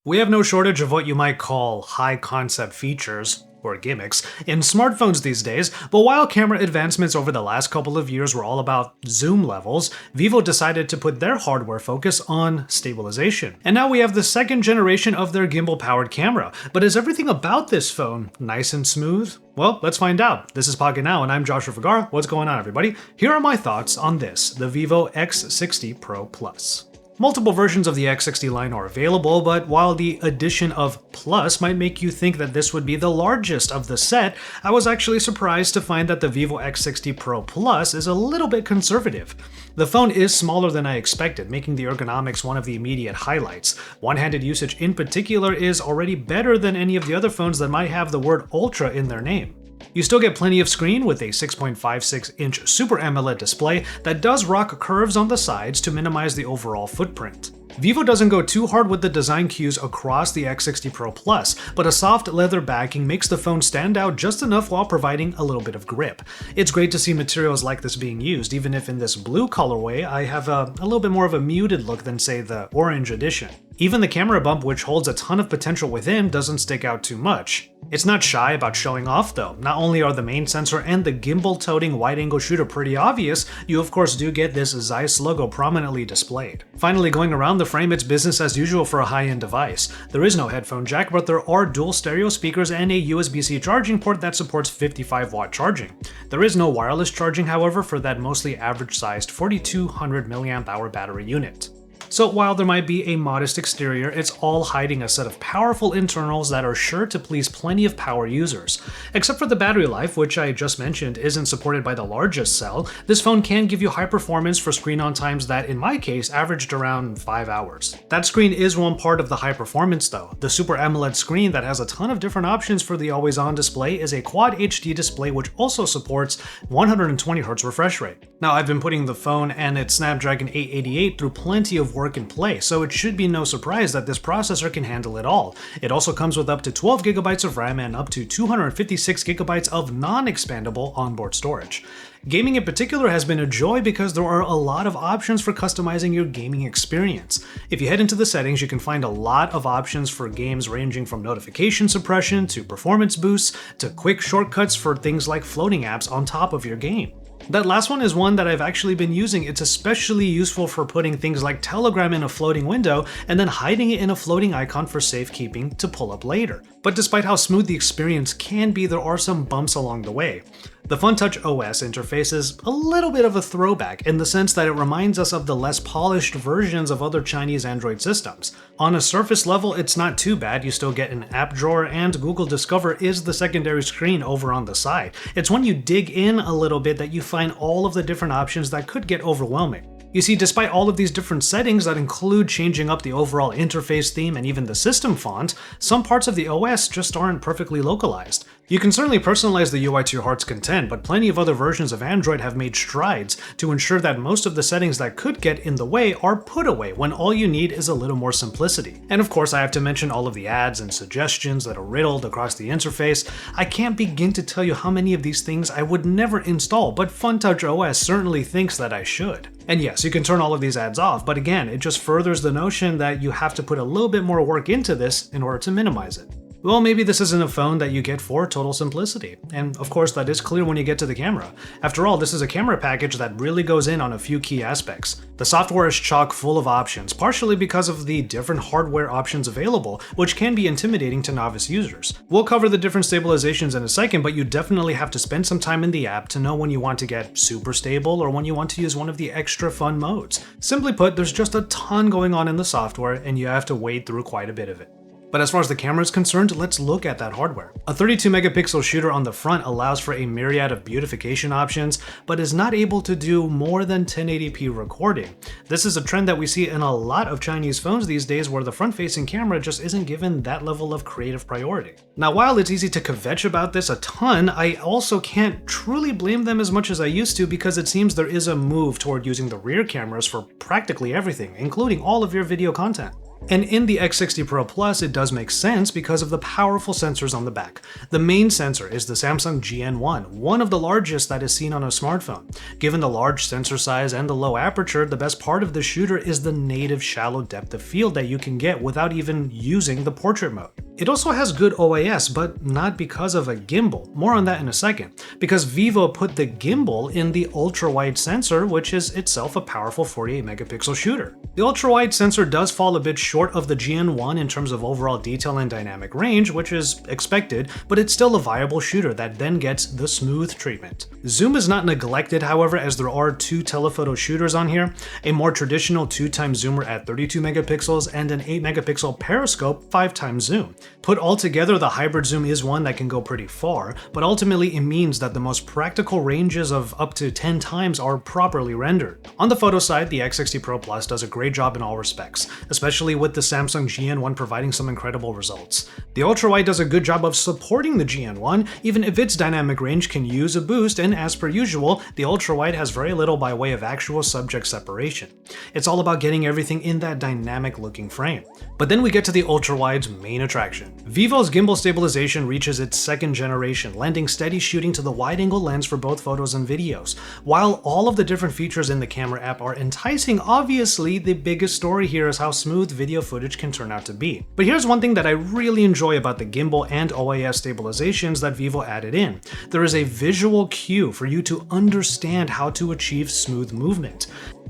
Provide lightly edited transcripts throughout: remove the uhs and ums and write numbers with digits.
We have no shortage of what you might call high-concept features, or gimmicks, in smartphones these days, but while camera advancements over the last couple of years were all about zoom levels, Vivo decided to put their hardware focus on stabilization. And now we have the second generation of their gimbal-powered camera, but is everything about this phone nice and smooth? Well, let's find out. This is Pocket Now, and I'm Joshua Vergara. What's going on, everybody? Here are my thoughts on this, the Vivo X60 Pro Plus. Multiple versions of the X60 line are available, but while the addition of Plus might make you think that this would be the largest of the set, I was actually surprised to find that the Vivo X60 Pro Plus is a little bit conservative. The phone is smaller than I expected, making the ergonomics one of the immediate highlights. One-handed usage in particular is already better than any of the other phones that might have the word Ultra in their name. You still get plenty of screen with a 6.56-inch Super AMOLED display that does rock curves on the sides to minimize the overall footprint. Vivo doesn't go too hard with the design cues across the X60 Pro Plus, but a soft leather backing makes the phone stand out just enough while providing a little bit of grip. It's great to see materials like this being used, even if in this blue colorway I have a little bit more of a muted look than, say, the orange edition. Even the camera bump, which holds a ton of potential within, doesn't stick out too much. It's not shy about showing off though. Not only are the main sensor and the gimbal-toting wide-angle shooter pretty obvious, you of course do get this Zeiss logo prominently displayed. Finally, going around the frame, it's business as usual for a high-end device. There is no headphone jack, but there are dual stereo speakers and a USB-C charging port that supports 55-watt charging. There is no wireless charging, however, for that mostly average-sized 4200 mAh battery unit. So while there might be a modest exterior, it's all hiding a set of powerful internals that are sure to please plenty of power users. Except for the battery life, which I just mentioned isn't supported by the largest cell, this phone can give you high performance for screen on times that, in my case, averaged around 5 hours. That screen is one part of the high performance though. The Super AMOLED screen that has a ton of different options for the always-on display is a Quad HD display which also supports 120Hz refresh rate. Now, I've been putting the phone and its Snapdragon 888 through plenty of work and play, so it should be no surprise that this processor can handle it all. It also comes with up to 12GB of RAM and up to 256GB of non-expandable onboard storage. Gaming in particular has been a joy because there are a lot of options for customizing your gaming experience. If you head into the settings, you can find a lot of options for games ranging from notification suppression to performance boosts to quick shortcuts for things like floating apps on top of your game. That last one is one that I've actually been using. It's especially useful for putting things like Telegram in a floating window and then hiding it in a floating icon for safekeeping to pull up later. But despite how smooth the experience can be, there are some bumps along the way. The FunTouch OS interface is a little bit of a throwback in the sense that it reminds us of the less polished versions of other Chinese Android systems. On a surface level, it's not too bad. You still get an app drawer, and Google Discover is the secondary screen over on the side. It's when you dig in a little bit that you find all of the different options that could get overwhelming. You see, despite all of these different settings that include changing up the overall interface theme and even the system font, some parts of the OS just aren't perfectly localized. You can certainly personalize the UI to your heart's content, but plenty of other versions of Android have made strides to ensure that most of the settings that could get in the way are put away when all you need is a little more simplicity. And of course, I have to mention all of the ads and suggestions that are riddled across the interface. I can't begin to tell you how many of these things I would never install, but FunTouch OS certainly thinks that I should. And yes, you can turn all of these ads off, but again, it just furthers the notion that you have to put a little bit more work into this in order to minimize it. Well, maybe this isn't a phone that you get for total simplicity. And of course, that is clear when you get to the camera. After all, this is a camera package that really goes in on a few key aspects. The software is chock full of options, partially because of the different hardware options available, which can be intimidating to novice users. We'll cover the different stabilizations in a second, but you definitely have to spend some time in the app to know when you want to get super stable or when you want to use one of the extra fun modes. Simply put, there's just a ton going on in the software, and you have to wade through quite a bit of it. But as far as the camera is concerned, let's look at that hardware. A 32-megapixel shooter on the front allows for a myriad of beautification options, but is not able to do more than 1080p recording. This is a trend that we see in a lot of Chinese phones these days where the front-facing camera just isn't given that level of creative priority. Now, while it's easy to kvetch about this a ton, I also can't truly blame them as much as I used to because it seems there is a move toward using the rear cameras for practically everything, including all of your video content. And in the X60 Pro Plus, it does make sense because of the powerful sensors on the back. The main sensor is the Samsung GN1, one of the largest that is seen on a smartphone. Given the large sensor size and the low aperture, the best part of the shooter is the native shallow depth of field that you can get without even using the portrait mode. It also has good OIS, but not because of a gimbal. More on that in a second. Because Vivo put the gimbal in the ultra-wide sensor, which is itself a powerful 48 megapixel shooter. The ultra-wide sensor does fall a bit short of the GN1 in terms of overall detail and dynamic range, which is expected, but it's still a viable shooter that then gets the smooth treatment. Zoom is not neglected, however, as there are two telephoto shooters on here, a more traditional 2x zoomer at 32 megapixels and an 8 megapixel periscope 5x zoom. Put all together, the hybrid zoom is one that can go pretty far, but ultimately it means that the most practical ranges of up to 10 times are properly rendered. On the photo side, the X60 Pro Plus does a great job in all respects, especially with the Samsung GN1 providing some incredible results. The ultrawide does a good job of supporting the GN1, even if its dynamic range can use a boost, and as per usual, the ultrawide has very little by way of actual subject separation. It's all about getting everything in that dynamic looking frame. But then we get to the ultrawide's main attraction. Vivo's gimbal stabilization reaches its second generation, lending steady shooting to the wide-angle lens for both photos and videos. While all of the different features in the camera app are enticing, obviously the biggest story here is how smooth video footage can turn out to be. But here's one thing that I really enjoy about the gimbal and OIS stabilizations that Vivo added in. There is a visual cue for you to understand how to achieve smooth movement.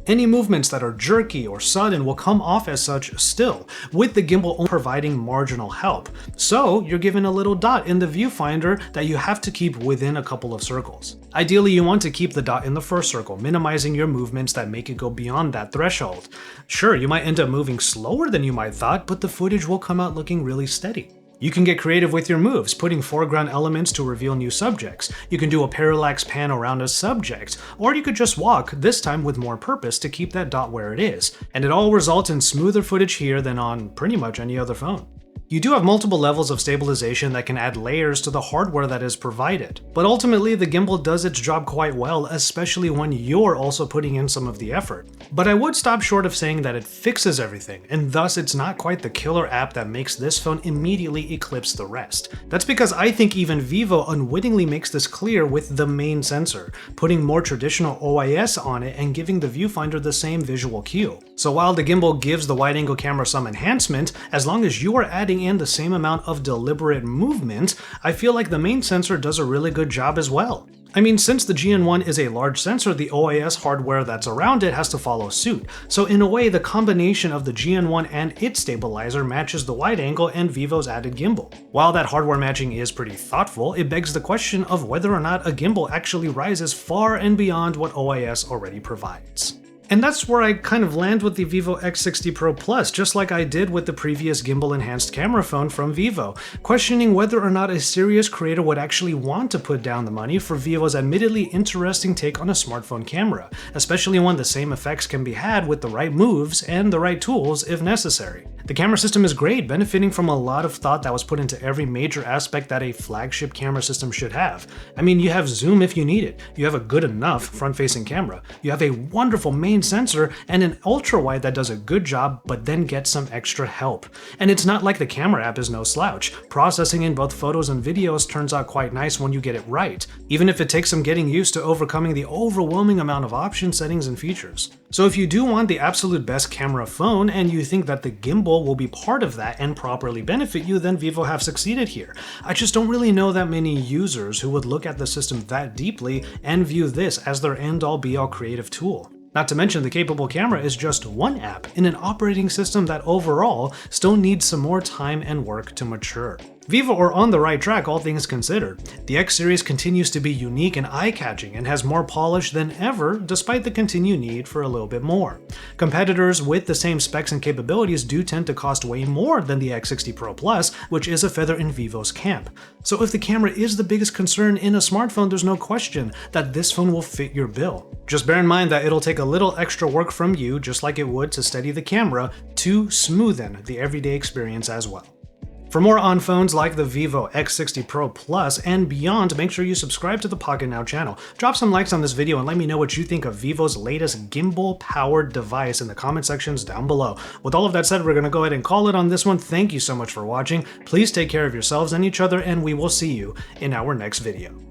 Any movements that are jerky or sudden will come off as such still, with the gimbal only providing marginal help. So you're given a little dot in the viewfinder that you have to keep within a couple of circles. Ideally, you want to keep the dot in the first circle, minimizing your movements that make it go beyond that threshold. Sure, you might end up moving slower than you might thought, but the footage will come out looking really steady. You can get creative with your moves, putting foreground elements to reveal new subjects. You can do a parallax pan around a subject, or you could just walk, this time with more purpose to keep that dot where it is. And it all results in smoother footage here than on pretty much any other phone. You do have multiple levels of stabilization that can add layers to the hardware that is provided, but ultimately the gimbal does its job quite well, especially when you're also putting in some of the effort. But I would stop short of saying that it fixes everything, and thus it's not quite the killer app that makes this phone immediately eclipse the rest. That's because I think even Vivo unwittingly makes this clear with the main sensor, putting more traditional OIS on it and giving the viewfinder the same visual cue. So while the gimbal gives the wide-angle camera some enhancement, as long as you are adding in the same amount of deliberate movement, I feel like the main sensor does a really good job as well. I mean, since the GN1 is a large sensor, the OIS hardware that's around it has to follow suit. So in a way, the combination of the GN1 and its stabilizer matches the wide angle and Vivo's added gimbal. While that hardware matching is pretty thoughtful, it begs the question of whether or not a gimbal actually rises far and beyond what OIS already provides. And that's where I kind of land with the Vivo X60 Pro Plus, just like I did with the previous gimbal-enhanced camera phone from Vivo, questioning whether or not a serious creator would actually want to put down the money for Vivo's admittedly interesting take on a smartphone camera, especially when the same effects can be had with the right moves and the right tools if necessary. The camera system is great, benefiting from a lot of thought that was put into every major aspect that a flagship camera system should have. I mean, you have zoom if you need it, you have a good enough front-facing camera, you have a wonderful main sensor, and an ultra-wide that does a good job but then gets some extra help. And it's not like the camera app is no slouch. Processing in both photos and videos turns out quite nice when you get it right, even if it takes some getting used to overcoming the overwhelming amount of option settings and features. So if you do want the absolute best camera phone and you think that the gimbal will be part of that and properly benefit you, then Vivo have succeeded here. I just don't really know that many users who would look at the system that deeply and view this as their end-all be-all creative tool. Not to mention the capable camera is just one app in an operating system that overall still needs some more time and work to mature. Vivo are on the right track, all things considered. The X series continues to be unique and eye-catching and has more polish than ever, despite the continued need for a little bit more. Competitors with the same specs and capabilities do tend to cost way more than the X60 Pro Plus, which is a feather in Vivo's camp. So if the camera is the biggest concern in a smartphone, there's no question that this phone will fit your bill. Just bear in mind that it'll take a little extra work from you, just like it would to steady the camera, to smoothen the everyday experience as well. For more on phones like the Vivo X60 Pro Plus and beyond, make sure you subscribe to the Pocket Now channel. Drop some likes on this video and let me know what you think of Vivo's latest gimbal-powered device in the comment sections down below. With all of that said, we're going to go ahead and call it on this one. Thank you so much for watching. Please take care of yourselves and each other, and we will see you in our next video.